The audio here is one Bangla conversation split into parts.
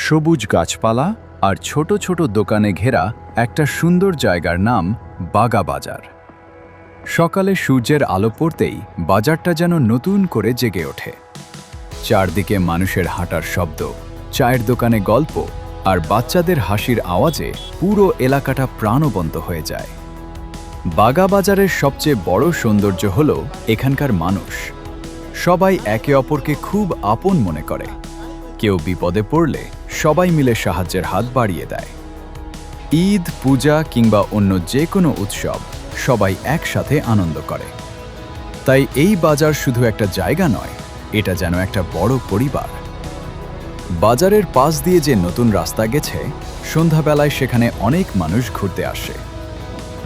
সবুজ গাছপালা আর ছোট ছোট দোকানে ঘেরা একটা সুন্দর জায়গার নাম বাগা বাজার। সকালে সূর্যের আলো পড়তেই বাজারটা যেন নতুন করে জেগে ওঠে। চারদিকে মানুষের হাঁটার শব্দ, চায়ের দোকানে গল্প আর বাচ্চাদের হাসির আওয়াজে পুরো এলাকাটা প্রাণবন্ত হয়ে যায়। বাগা বাজারের সবচেয়ে বড় সৌন্দর্য হলো এখানকার মানুষ। সবাই একে অপরকে খুব আপন মনে করে। কেউ বিপদে পড়লে সবাই মিলে সাহায্যের হাত বাড়িয়ে দেয়। ঈদ, পূজা কিংবা অন্য যে কোনো উৎসব সবাই একসাথে আনন্দ করে। তাই এই বাজার শুধু একটা জায়গা নয়, এটা যেন একটা বড় পরিবার। বাজারের পাশ দিয়ে যে নতুন রাস্তা গেছে, সন্ধ্যাবেলায় সেখানে অনেক মানুষ ঘুরতে আসে।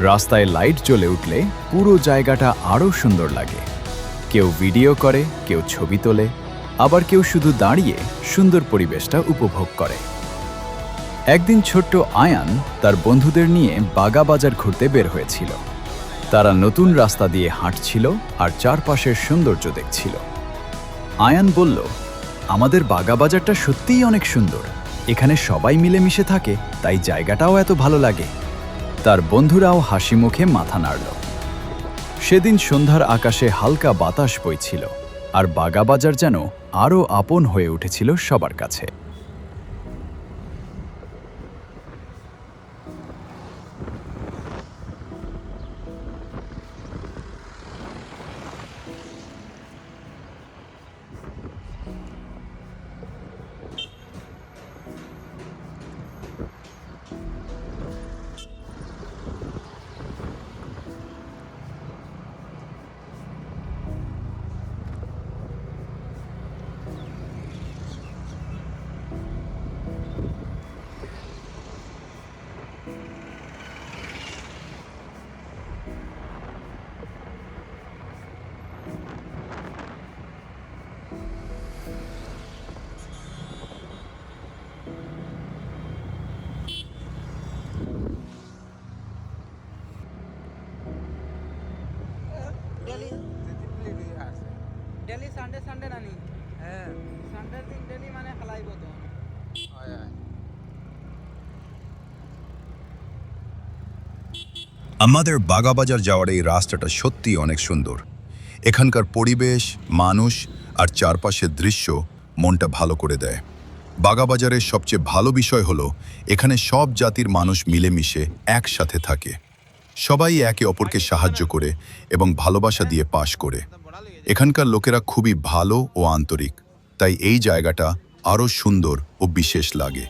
রাস্তায় লাইট জ্বলে উঠলে পুরো জায়গাটা আরও সুন্দর লাগে। কেউ ভিডিও করে, কেউ ছবি তোলে, আবার কেউ শুধু দাঁড়িয়ে সুন্দর পরিবেশটা উপভোগ করে। একদিন ছোট্ট আয়ান তার বন্ধুদের নিয়ে বাগা বাজার ঘুরতে বের হয়েছিল। তারা নতুন রাস্তা দিয়ে হাঁটছিল আর চারপাশের সৌন্দর্য দেখছিল। আয়ান বলল, আমাদের বাগা বাজারটা সত্যিই অনেক সুন্দর। এখানে সবাই মিলেমিশে থাকে, তাই জায়গাটাও এত ভালো লাগে। তার বন্ধুরাও হাসি মুখে মাথা নাড়ল। সেদিন সন্ধ্যার আকাশে হালকা বাতাস বইছিল, আর বাগা বাজার যেন আরও আপন হয়ে উঠেছিল সবার কাছে। ডেলি সানডে নানি হ্যাঁ সানডের দিন ডেলি মানে খেলাইব তো আমাদের বাগাবাজার যাওয়ার এই রাস্তাটা সত্যি অনেক সুন্দর। এখানকার পরিবেশ, মানুষ আর চারপাশের দৃশ্য মনটা ভালো করে দেয়। বাগাবাজারের সবচেয়ে ভালো বিষয় হলো এখানে সব জাতির মানুষ মিলেমিশে একসাথে থাকে। সবাই একে অপরকে সাহায্য করে এবং ভালোবাসা দিয়ে পাশ করে। এখানকার লোকেরা খুবই ভালো ও আন্তরিক, তাই এই জায়গাটা আরও সুন্দর ও বিশেষ লাগে।